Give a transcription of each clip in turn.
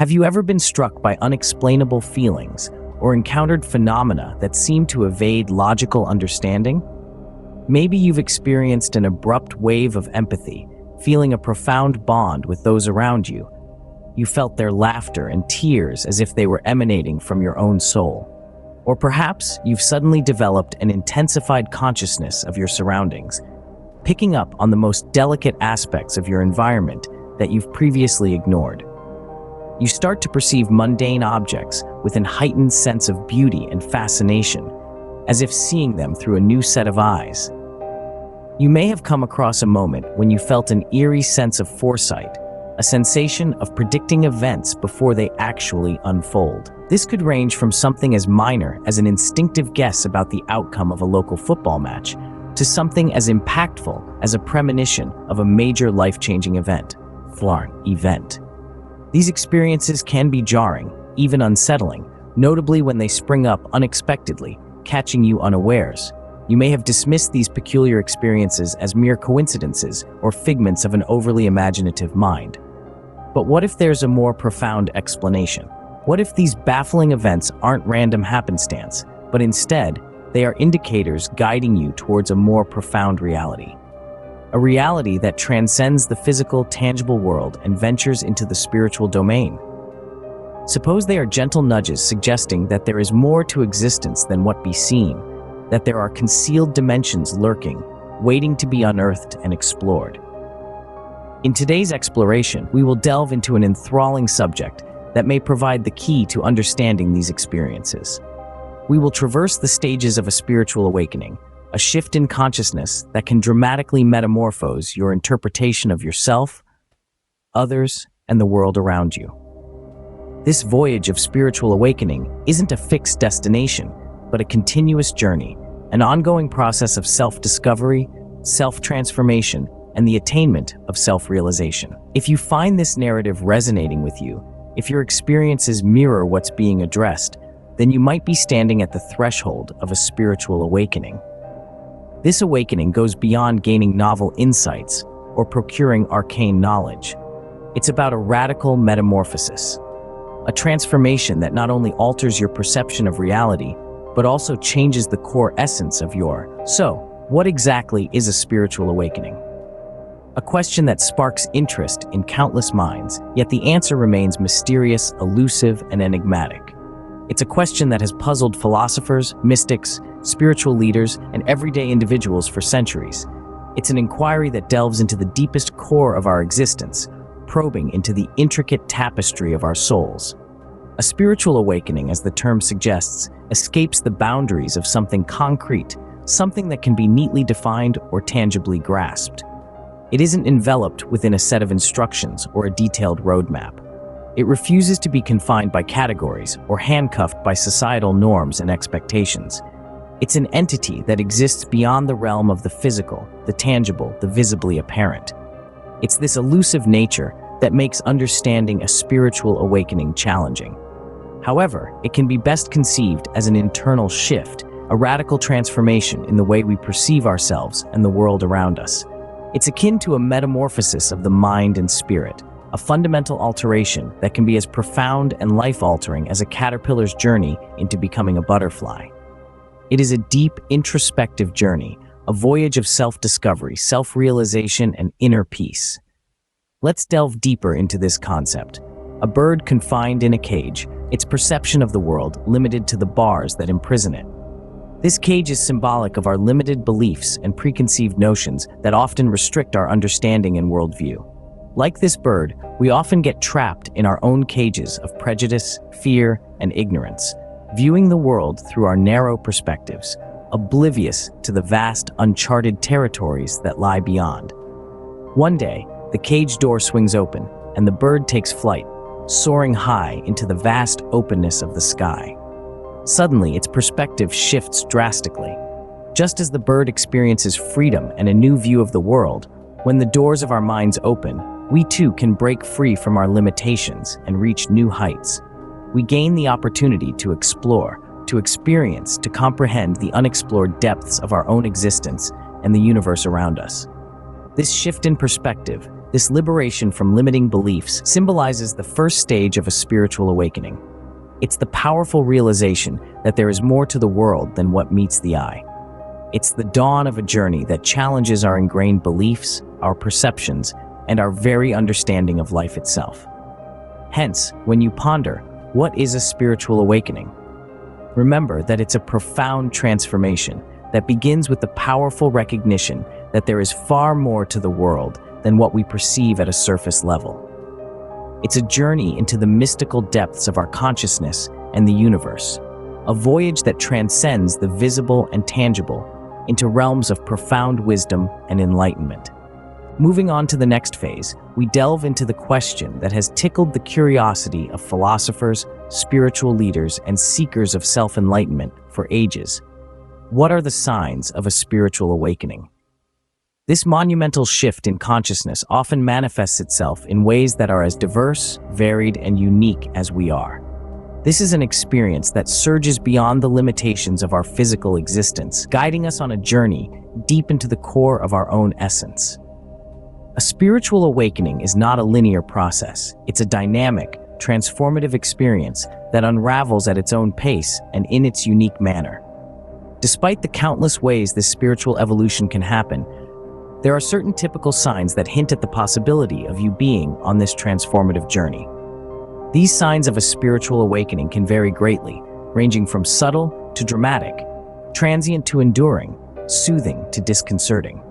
Have you ever been struck by unexplainable feelings or encountered phenomena that seem to evade logical understanding? Maybe you've experienced an abrupt wave of empathy, feeling a profound bond with those around you. You felt their laughter and tears as if they were emanating from your own soul. Or perhaps you've suddenly developed an intensified consciousness of your surroundings, picking up on the most delicate aspects of your environment that you've previously ignored. You start to perceive mundane objects with an heightened sense of beauty and fascination, as if seeing them through a new set of eyes. You may have come across a moment when you felt an eerie sense of foresight, a sensation of predicting events before they actually unfold. This could range from something as minor as an instinctive guess about the outcome of a local football match to something as impactful as a premonition of a major life-changing event. These experiences can be jarring, even unsettling, notably when they spring up unexpectedly, catching you unawares. You may have dismissed these peculiar experiences as mere coincidences or figments of an overly imaginative mind. But what if there's a more profound explanation? What if these baffling events aren't random happenstance, but instead, they are indicators guiding you towards a more profound reality? A reality that transcends the physical, tangible world and ventures into the spiritual domain. Suppose they are gentle nudges suggesting that there is more to existence than what be seen, that there are concealed dimensions lurking, waiting to be unearthed and explored. In today's exploration, we will delve into an enthralling subject that may provide the key to understanding these experiences. We will traverse the stages of a spiritual awakening, a shift in consciousness that can dramatically metamorphose your interpretation of yourself, others, and the world around you. This voyage of spiritual awakening isn't a fixed destination, but a continuous journey, an ongoing process of self-discovery, self-transformation, and the attainment of self-realization. If you find this narrative resonating with you, if your experiences mirror what's being addressed, then you might be standing at the threshold of a spiritual awakening. This awakening goes beyond gaining novel insights or procuring arcane knowledge. It's about a radical metamorphosis, a transformation that not only alters your perception of reality, but also changes the core essence of your. So, what exactly is a spiritual awakening? A question that sparks interest in countless minds, yet the answer remains mysterious, elusive, and enigmatic. It's a question that has puzzled philosophers, mystics, spiritual leaders, and everyday individuals for centuries. It's an inquiry that delves into the deepest core of our existence, probing into the intricate tapestry of our souls. A spiritual awakening, as the term suggests, escapes the boundaries of something concrete, something that can be neatly defined or tangibly grasped. It isn't enveloped within a set of instructions or a detailed roadmap. It refuses to be confined by categories or handcuffed by societal norms and expectations. It's an entity that exists beyond the realm of the physical, the tangible, the visibly apparent. It's this elusive nature that makes understanding a spiritual awakening challenging. However, it can be best conceived as an internal shift, a radical transformation in the way we perceive ourselves and the world around us. It's akin to a metamorphosis of the mind and spirit, a fundamental alteration that can be as profound and life-altering as a caterpillar's journey into becoming a butterfly. It is a deep, introspective journey, a voyage of self-discovery, self-realization, and inner peace. Let's delve deeper into this concept. A bird confined in a cage, its perception of the world limited to the bars that imprison it. This cage is symbolic of our limited beliefs and preconceived notions that often restrict our understanding and worldview. Like this bird, we often get trapped in our own cages of prejudice, fear, and ignorance, viewing the world through our narrow perspectives, oblivious to the vast, uncharted territories that lie beyond. One day, the cage door swings open, and the bird takes flight, soaring high into the vast openness of the sky. Suddenly, its perspective shifts drastically. Just as the bird experiences freedom and a new view of the world, when the doors of our minds open, we too can break free from our limitations and reach new heights. We gain the opportunity to explore, to experience, to comprehend the unexplored depths of our own existence and the universe around us. This shift in perspective, This liberation from limiting beliefs symbolizes the first stage of a spiritual awakening. It's the powerful realization that there is more to the world than what meets the eye. It's the dawn of a journey that challenges our ingrained beliefs, our perceptions, and our very understanding of life itself. Hence, when you ponder, what is a spiritual awakening? Remember that it's a profound transformation that begins with the powerful recognition that there is far more to the world than what we perceive at a surface level. It's a journey into the mystical depths of our consciousness and the universe, a voyage that transcends the visible and tangible into realms of profound wisdom and enlightenment. Moving on to the next phase, we delve into the question that has tickled the curiosity of philosophers, spiritual leaders, and seekers of self-enlightenment for ages. What are the signs of a spiritual awakening? This monumental shift in consciousness often manifests itself in ways that are as diverse, varied, and unique as we are. This is an experience that surges beyond the limitations of our physical existence, guiding us on a journey deep into the core of our own essence. A spiritual awakening is not a linear process. It's a dynamic, transformative experience that unravels at its own pace and in its unique manner. Despite the countless ways this spiritual evolution can happen, there are certain typical signs that hint at the possibility of you being on this transformative journey. These signs of a spiritual awakening can vary greatly, ranging from subtle to dramatic, transient to enduring, soothing to disconcerting.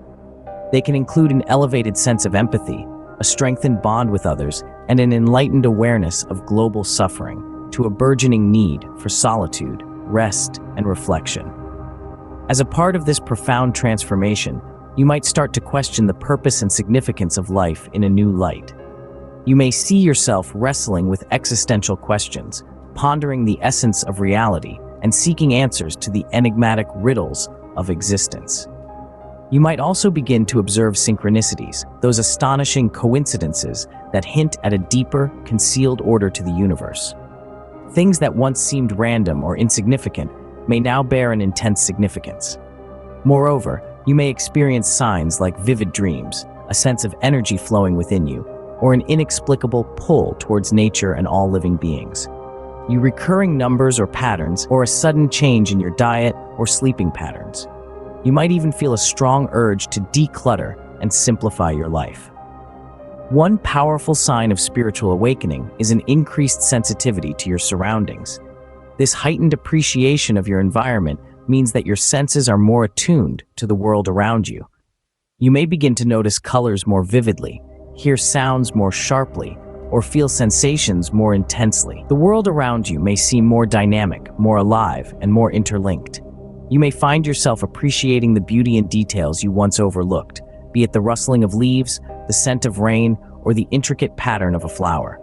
They can include an elevated sense of empathy, a strengthened bond with others, and an enlightened awareness of global suffering, to a burgeoning need for solitude, rest, and reflection. As a part of this profound transformation, you might start to question the purpose and significance of life in a new light. You may see yourself wrestling with existential questions, pondering the essence of reality, and seeking answers to the enigmatic riddles of existence. You might also begin to observe synchronicities, those astonishing coincidences that hint at a deeper, concealed order to the universe. Things that once seemed random or insignificant may now bear an intense significance. Moreover, you may experience signs like vivid dreams, a sense of energy flowing within you, or an inexplicable pull towards nature and all living beings. Recurring numbers or patterns, or a sudden change in your diet or sleeping patterns. You might even feel a strong urge to declutter and simplify your life. One powerful sign of spiritual awakening is an increased sensitivity to your surroundings. This heightened appreciation of your environment means that your senses are more attuned to the world around you. You may begin to notice colors more vividly, hear sounds more sharply, or feel sensations more intensely. The world around you may seem more dynamic, more alive, and more interlinked. You may find yourself appreciating the beauty and details you once overlooked, be it the rustling of leaves, the scent of rain, or the intricate pattern of a flower.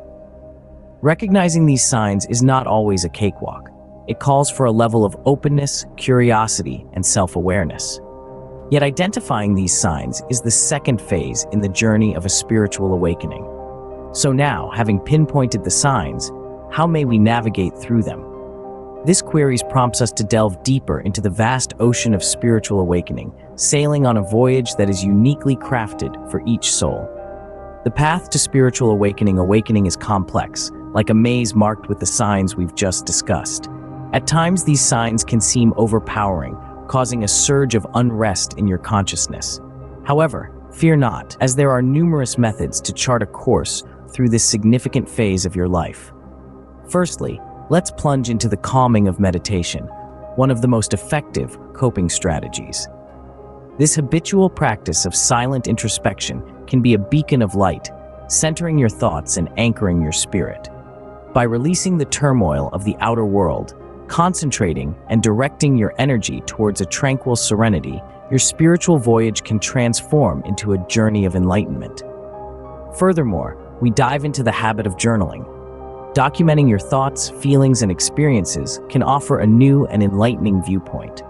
Recognizing these signs is not always a cakewalk. It calls for a level of openness, curiosity, and self-awareness. Yet identifying these signs is the second phase in the journey of a spiritual awakening. So now, having pinpointed the signs, how may we navigate through them? This query prompts us to delve deeper into the vast ocean of spiritual awakening, sailing on a voyage that is uniquely crafted for each soul. The path to spiritual awakening is complex, like a maze marked with the signs we've just discussed. At times, these signs can seem overpowering, causing a surge of unrest in your consciousness. However, fear not, as there are numerous methods to chart a course through this significant phase of your life. Firstly, let's plunge into the calming of meditation, one of the most effective coping strategies. This habitual practice of silent introspection can be a beacon of light, centering your thoughts and anchoring your spirit. By releasing the turmoil of the outer world, concentrating and directing your energy towards a tranquil serenity, your spiritual voyage can transform into a journey of enlightenment. Furthermore, we dive into the habit of journaling. Documenting your thoughts, feelings, and experiences can offer a new and enlightening viewpoint.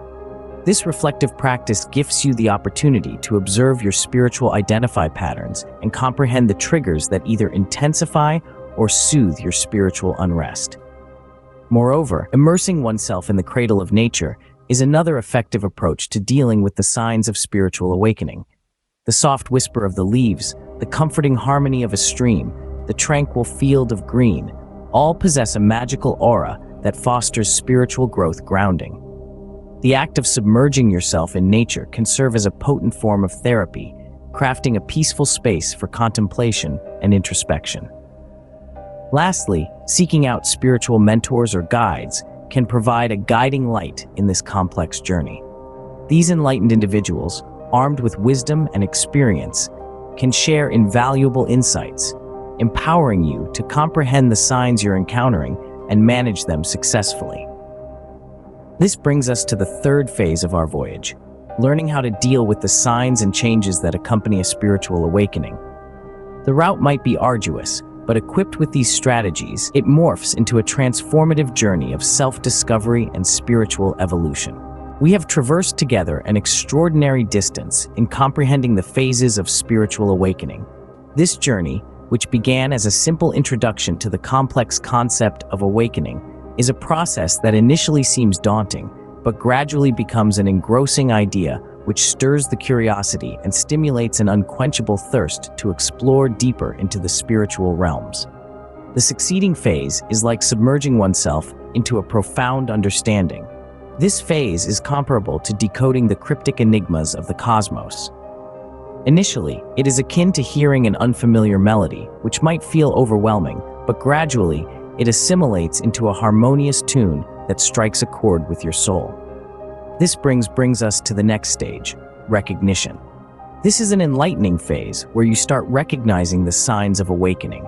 This reflective practice gives you the opportunity to observe your spiritual identify patterns and comprehend the triggers that either intensify or soothe your spiritual unrest. Moreover, immersing oneself in the cradle of nature is another effective approach to dealing with the signs of spiritual awakening. The soft whisper of the leaves, the comforting harmony of a stream, the tranquil field of green, all possess a magical aura that fosters spiritual growth grounding. The act of submerging yourself in nature can serve as a potent form of therapy, crafting a peaceful space for contemplation and introspection. Lastly, seeking out spiritual mentors or guides can provide a guiding light in this complex journey. These enlightened individuals, armed with wisdom and experience, can share invaluable insights, empowering you to comprehend the signs you're encountering and manage them successfully. This brings us to the third phase of our voyage, learning how to deal with the signs and changes that accompany a spiritual awakening. The route might be arduous, but equipped with these strategies, it morphs into a transformative journey of self-discovery and spiritual evolution. We have traversed together an extraordinary distance in comprehending the phases of spiritual awakening. This journey, which began as a simple introduction to the complex concept of awakening, is a process that initially seems daunting, but gradually becomes an engrossing idea which stirs the curiosity and stimulates an unquenchable thirst to explore deeper into the spiritual realms. The succeeding phase is like submerging oneself into a profound understanding. This phase is comparable to decoding the cryptic enigmas of the cosmos. Initially, it is akin to hearing an unfamiliar melody, which might feel overwhelming, but gradually, it assimilates into a harmonious tune that strikes a chord with your soul. This brings us to the next stage, recognition. This is an enlightening phase where you start recognizing the signs of awakening.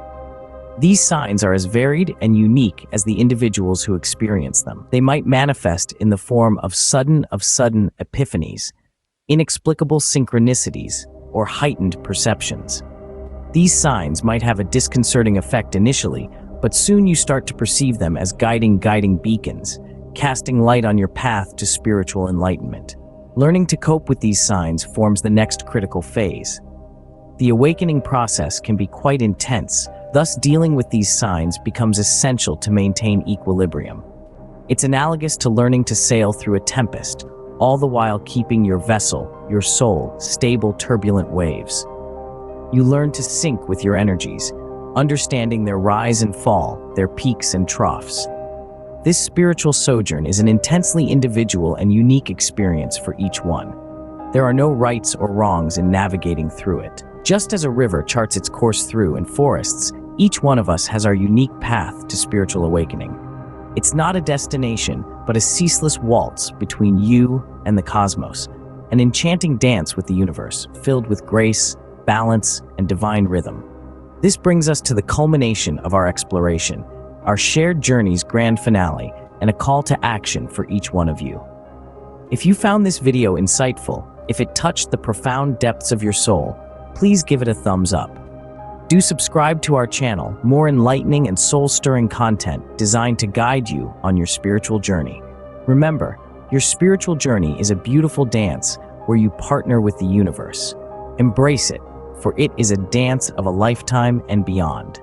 These signs are as varied and unique as the individuals who experience them. They might manifest in the form of sudden epiphanies, inexplicable synchronicities, or heightened perceptions. These signs might have a disconcerting effect initially, but soon you start to perceive them as guiding beacons, casting light on your path to spiritual enlightenment. Learning to cope with these signs forms the next critical phase. The awakening process can be quite intense, thus dealing with these signs becomes essential to maintain equilibrium. It's analogous to learning to sail through a tempest, all the while keeping your vessel, your soul, stable turbulent waves. You learn to sync with your energies, understanding their rise and fall, their peaks and troughs. This spiritual sojourn is an intensely individual and unique experience for each one. There are no rights or wrongs in navigating through it. Just as a river charts its course through in forests, each one of us has our unique path to spiritual awakening. It's not a destination, but a ceaseless waltz between you and the cosmos, an enchanting dance with the universe, filled with grace, balance, and divine rhythm. This brings us to the culmination of our exploration, our shared journey's grand finale, and a call to action for each one of you. If you found this video insightful, if it touched the profound depths of your soul, please give it a thumbs up. Do subscribe to our channel, more enlightening and soul-stirring content designed to guide you on your spiritual journey. Remember, your spiritual journey is a beautiful dance where you partner with the universe. Embrace it, for it is a dance of a lifetime and beyond.